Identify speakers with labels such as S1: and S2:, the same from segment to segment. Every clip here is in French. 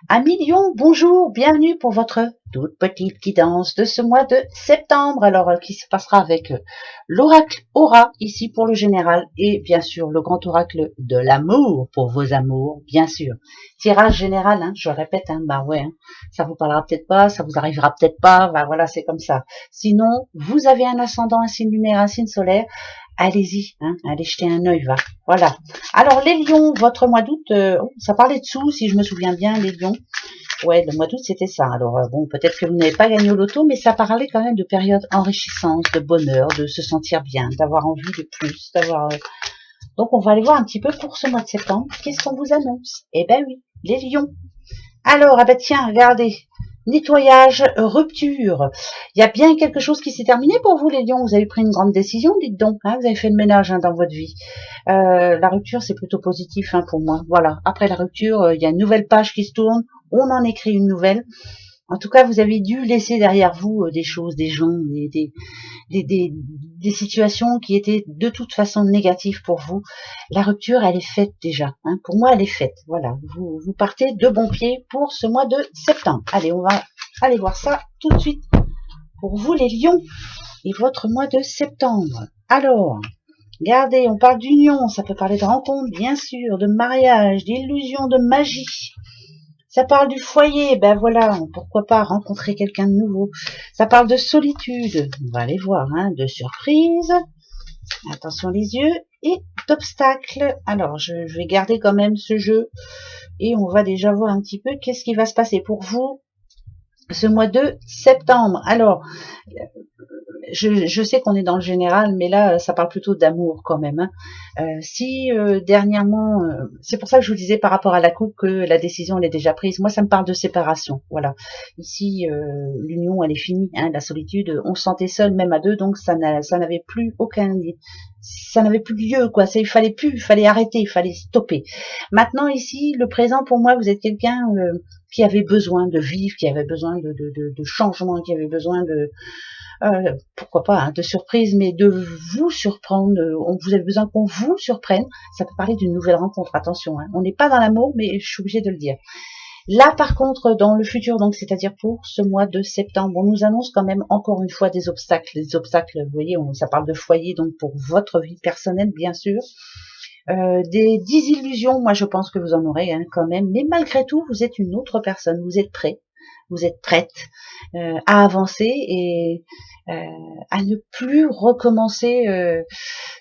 S1: Amis Lion, bonjour, bienvenue pour votre toute petite guidance de ce mois de septembre. Alors, qui se passera avec l'oracle Aura, ici pour le général, et bien sûr le grand oracle de l'amour pour vos amours, bien sûr. Tirage général, je répète, bah ouais, ça vous parlera peut-être pas, ça vous arrivera peut-être pas, bah voilà, c'est comme ça. Sinon, vous avez un ascendant, un signe lunaire, un signe solaire, allez-y, allez jeter un œil, va. Voilà. Alors les lions, votre mois d'août, ça parlait de sous, si je me souviens bien, les lions. Ouais, le mois d'août, c'était ça. Alors bon, peut-être que vous n'avez pas gagné au loto, mais ça parlait quand même de période enrichissante, de bonheur, de se sentir bien, d'avoir envie de plus, d'avoir. Donc on va aller voir un petit peu pour ce mois de septembre. Qu'est-ce qu'on vous annonce? Eh ben oui, les lions. Alors, ah ben tiens, regardez. Nettoyage, rupture. Il y a bien quelque chose qui s'est terminé pour vous, les lions. Vous avez pris une grande décision, dites donc. Vous avez fait le ménage dans votre vie. La rupture, c'est plutôt positif pour moi. Voilà. Après la rupture, il y a une nouvelle page qui se tourne. On en écrit une nouvelle. En tout cas, vous avez dû laisser derrière vous des choses, des gens, des situations qui étaient de toute façon négatives pour vous. La rupture, elle est faite déjà. Pour moi, elle est faite. Voilà, vous partez de bon pied pour ce mois de septembre. Allez, on va aller voir ça tout de suite pour vous les lions et votre mois de septembre. Alors, regardez, on parle d'union, ça peut parler de rencontre, bien sûr, de mariage, d'illusion, de magie. Ça parle du foyer, ben voilà, pourquoi pas rencontrer quelqu'un de nouveau. Ça parle de solitude, on va aller voir, de surprise, attention les yeux, et d'obstacles. Alors, je vais garder quand même ce jeu, et on va déjà voir un petit peu qu'est-ce qui va se passer pour vous ce mois de septembre. Alors, je sais qu'on est dans le général, mais là, ça parle plutôt d'amour quand même. Si dernièrement, c'est pour ça que je vous disais par rapport à la couple que la décision elle est déjà prise. Moi, ça me parle de séparation. Voilà. Ici, l'union elle est finie. La solitude, on se sentait seul même à deux, donc ça n'avait plus ça n'avait plus lieu quoi. Il fallait arrêter, il fallait stopper. Maintenant ici, le présent pour moi, vous êtes quelqu'un qui avait besoin de vivre, qui avait besoin de changement, qui avait besoin de pourquoi pas, de surprise, mais de vous surprendre. Vous avez besoin qu'on vous surprenne. Ça peut parler d'une nouvelle rencontre. Attention, on n'est pas dans l'amour, mais je suis obligée de le dire. Là, par contre, dans le futur, donc c'est-à-dire pour ce mois de septembre, on nous annonce quand même encore une fois des obstacles. Les obstacles, vous voyez, ça parle de foyer, donc pour votre vie personnelle, bien sûr. Des désillusions, moi je pense que vous en aurez quand même, mais malgré tout, vous êtes une autre personne. Vous êtes prêt, vous êtes prête à avancer et à ne plus recommencer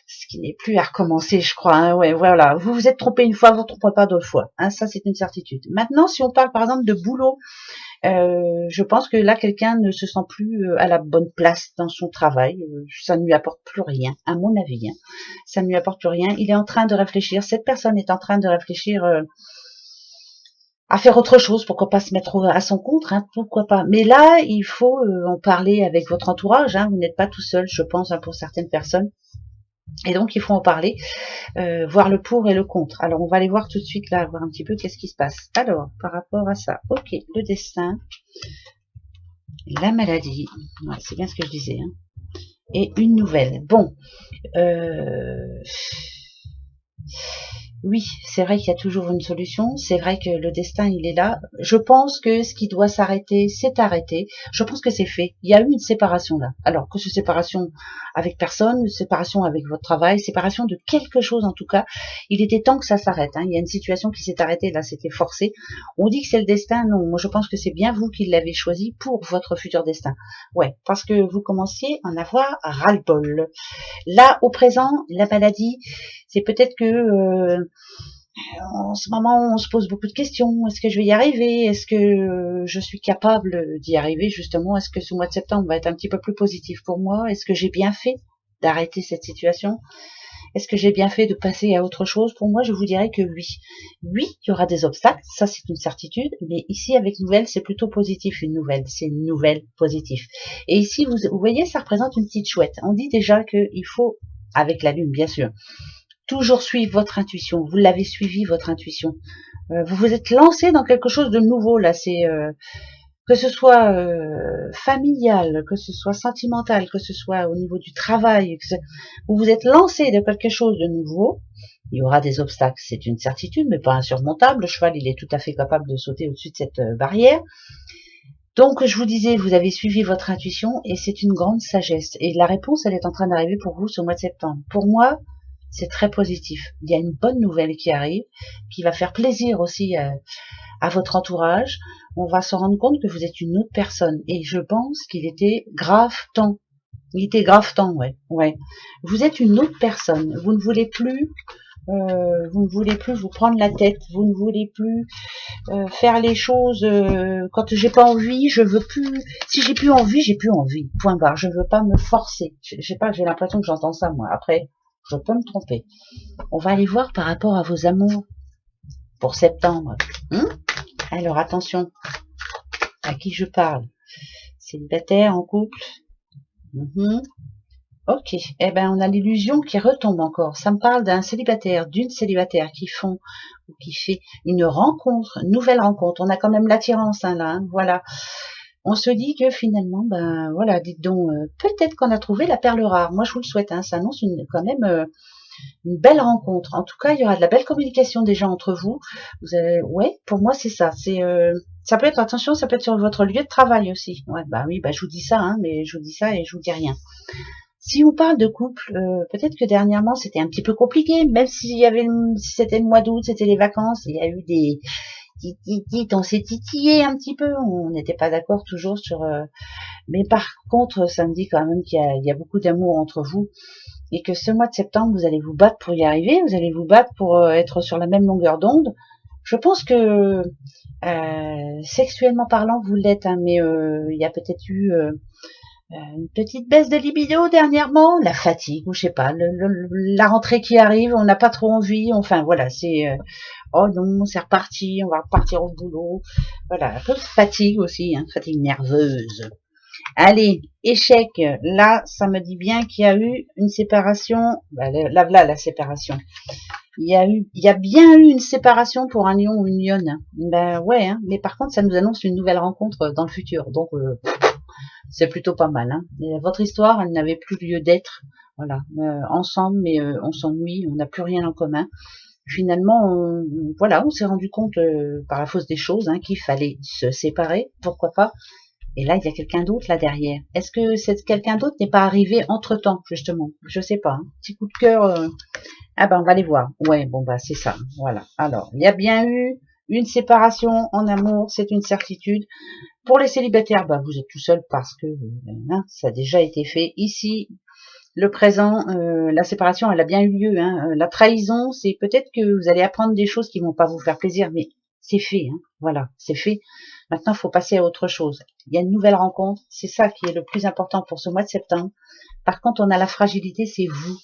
S1: ce qui n'est plus à recommencer, je crois. Ouais, voilà. Vous vous êtes trompé une fois, vous ne tromperez pas deux fois. Ça, c'est une certitude. Maintenant, si on parle par exemple de boulot, je pense que là, quelqu'un ne se sent plus à la bonne place dans son travail. Ça ne lui apporte plus rien, à mon avis. Ça ne lui apporte plus rien. Il est en train de réfléchir. Cette personne est en train de réfléchir à faire autre chose, pourquoi pas se mettre à son compte, pourquoi pas. Mais là, il faut en parler avec votre entourage, vous n'êtes pas tout seul, je pense, pour certaines personnes. Et donc, il faut en parler, voir le pour et le contre. Alors, on va aller voir tout de suite, là, voir un petit peu qu'est-ce qui se passe. Alors, par rapport à ça, ok, le destin, la maladie, ouais, c'est bien ce que je disais, et une nouvelle. Bon, oui, c'est vrai qu'il y a toujours une solution. C'est vrai que le destin, il est là. Je pense que ce qui doit s'arrêter, c'est arrêté. Je pense que c'est fait. Il y a eu une séparation là. Alors que ce séparation avec personne, séparation avec votre travail, séparation de quelque chose en tout cas, il était temps que ça s'arrête. Il y a une situation qui s'est arrêtée là, c'était forcé. On dit que c'est le destin. Non, moi je pense que c'est bien vous qui l'avez choisi pour votre futur destin. Ouais, parce que vous commenciez à en avoir ras-le-bol. Là, au présent, la maladie, c'est peut-être que en ce moment, on se pose beaucoup de questions. Est-ce que je vais y arriver? Est-ce que je suis capable d'y arriver justement? Est-ce que ce mois de septembre va être un petit peu plus positif pour moi? Est-ce que j'ai bien fait d'arrêter cette situation? Est-ce que j'ai bien fait de passer à autre chose? Pour moi, je vous dirais que oui. Oui, il y aura des obstacles, ça c'est une certitude, mais ici avec nouvelle, c'est plutôt positif une nouvelle, c'est une nouvelle positive. Et ici, vous voyez, ça représente une petite chouette. On dit déjà qu'il faut, avec la lune bien sûr, toujours suivre votre intuition. Vous l'avez suivi, votre intuition. Vous vous êtes lancé dans quelque chose de nouveau, là. C'est que ce soit familial, que ce soit sentimental, que ce soit au niveau du travail. Vous vous êtes lancé de quelque chose de nouveau. Il y aura des obstacles, c'est une certitude, mais pas insurmontable. Le cheval, il est tout à fait capable de sauter au-dessus de cette barrière. Donc, je vous disais, vous avez suivi votre intuition et c'est une grande sagesse. Et la réponse, elle est en train d'arriver pour vous ce mois de septembre. Pour moi, c'est très positif. Il y a une bonne nouvelle qui arrive, qui va faire plaisir aussi à votre entourage. On va se rendre compte que vous êtes une autre personne. Et je pense qu'il était grave temps. Il était grave temps, ouais. Vous êtes une autre personne. Vous ne voulez plus vous prendre la tête, vous ne voulez plus faire les choses quand j'ai pas envie, je veux plus. Si j'ai plus envie, j'ai plus envie. Point barre. Je veux pas me forcer. Je sais pas, j'ai l'impression que j'entends ça moi. Après, je peux me tromper. On va aller voir par rapport à vos amours pour septembre. Alors attention, à qui je parle? Célibataire, en couple? Ok, eh ben on a l'illusion qui retombe encore. Ça me parle d'un célibataire, d'une célibataire qui font ou qui fait une rencontre, une nouvelle rencontre. On a quand même l'attirance là, voilà. On se dit que finalement, ben voilà, dites donc, peut-être qu'on a trouvé la perle rare. Moi je vous le souhaite, ça annonce quand même une belle rencontre. En tout cas, il y aura de la belle communication déjà entre vous. Vous avez, ouais, pour moi c'est ça. Ça peut être, attention, ça peut être sur votre lieu de travail aussi. Ouais, bah oui, bah je vous dis ça, mais je vous dis ça et je vous dis rien. Si on parle de couple, peut-être que dernièrement c'était un petit peu compliqué, même si c'était le mois d'août, c'était les vacances, il y a eu des on s'est titillé un petit peu, on n'était pas d'accord toujours sur. Mais par contre, ça me dit quand même qu'il y a beaucoup d'amour entre vous et que ce mois de septembre, vous allez vous battre pour y arriver, vous allez vous battre pour être sur la même longueur d'onde. Je pense que sexuellement parlant, vous l'êtes, mais il y a peut-être eu une petite baisse de libido dernièrement, la fatigue, ou je sais pas, la rentrée qui arrive, on n'a pas trop envie, enfin voilà, c'est oh non, c'est reparti, on va repartir au boulot, voilà, un peu de fatigue aussi, fatigue nerveuse. Allez, échec, là, ça me dit bien qu'il y a eu une séparation, là, la séparation. Il y a bien eu une séparation pour un lion ou une lionne. Ben ouais, mais par contre, ça nous annonce une nouvelle rencontre dans le futur, donc c'est plutôt pas mal. Et votre histoire, elle n'avait plus lieu d'être. Voilà, ensemble, mais on s'ennuie, on n'a plus rien en commun. Finalement, on s'est rendu compte par la force des choses qu'il fallait se séparer. Pourquoi pas? Et là, il y a quelqu'un d'autre là derrière. Est-ce que quelqu'un d'autre n'est pas arrivé entre-temps, justement? Je sais pas. Petit coup de cœur. Ah ben, on va les voir. Ouais, bon bah c'est ça. Voilà. Alors, il y a bien eu une séparation en amour, c'est une certitude. Pour les célibataires, bah, vous êtes tout seul parce que ça a déjà été fait. Ici, le présent, la séparation, elle a bien eu lieu. La trahison, c'est peut-être que vous allez apprendre des choses qui vont pas vous faire plaisir, mais c'est fait. Voilà, c'est fait. Maintenant, il faut passer à autre chose. Il y a une nouvelle rencontre. C'est ça qui est le plus important pour ce mois de septembre. Par contre, on a la fragilité, c'est vous.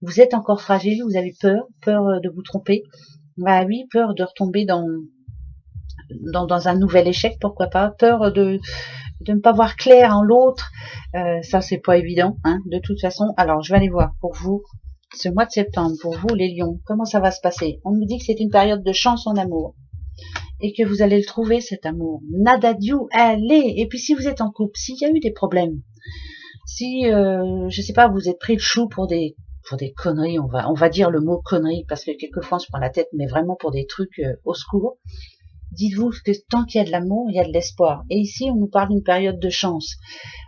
S1: Vous êtes encore fragile, vous avez peur de vous tromper. Bah oui, peur de retomber dans un nouvel échec, pourquoi pas, peur de ne pas voir clair en l'autre, ça c'est pas évident, de toute façon. Alors je vais aller voir pour vous, ce mois de septembre, pour vous les lions, comment ça va se passer. On nous dit que c'est une période de chance en amour, et que vous allez le trouver cet amour, nada diu, allez. Et puis si vous êtes en couple, s'il y a eu des problèmes, si, je sais pas, vous êtes pris le chou pour des conneries, on va dire le mot conneries, parce que quelquefois on se prend la tête, mais vraiment pour des trucs au secours. Dites-vous que tant qu'il y a de l'amour, il y a de l'espoir. Et ici, on nous parle d'une période de chance.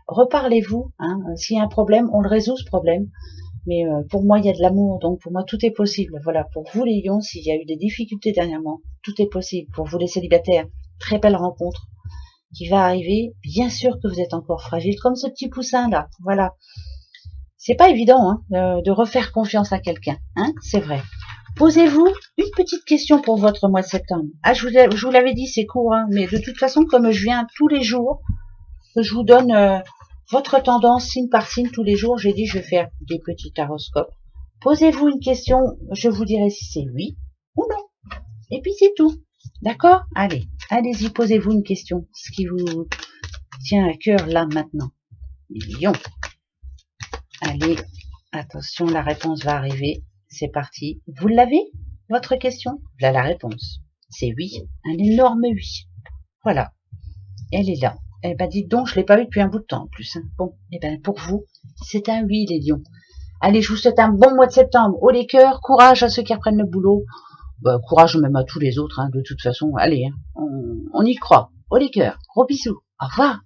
S1: Reparlez-vous. S'il y a un problème, on le résout ce problème. Mais pour moi, il y a de l'amour. Donc pour moi, tout est possible. Voilà, pour vous les lions, s'il y a eu des difficultés dernièrement, tout est possible. Pour vous les célibataires, très belle rencontre qui va arriver. Bien sûr que vous êtes encore fragile, comme ce petit poussin là. Voilà. C'est pas évident de refaire confiance à quelqu'un. C'est vrai. Posez-vous une petite question pour votre mois de septembre. Je vous l'avais dit, c'est court, mais de toute façon, comme je viens tous les jours, je vous donne votre tendance signe par signe tous les jours. J'ai dit, je vais faire des petits horoscopes. Posez-vous une question, je vous dirai si c'est oui ou non. Et puis c'est tout. D'accord? Allez, allez-y, posez-vous une question. Ce qui vous tient à cœur là maintenant. Lion. Allez, attention, la réponse va arriver. C'est parti. Vous l'avez, votre question? Là, la réponse. C'est oui. Un énorme oui. Voilà. Elle est là. Eh ben, dites donc, je l'ai pas eu depuis un bout de temps, en plus. Bon, eh ben, pour vous, c'est un oui, les lions. Allez, je vous souhaite un bon mois de septembre. Haut les cœurs, courage à ceux qui reprennent le boulot. Bah, courage même à tous les autres, hein, de toute façon. Allez, hein, on y croit. Haut les cœurs, gros bisous. Au revoir.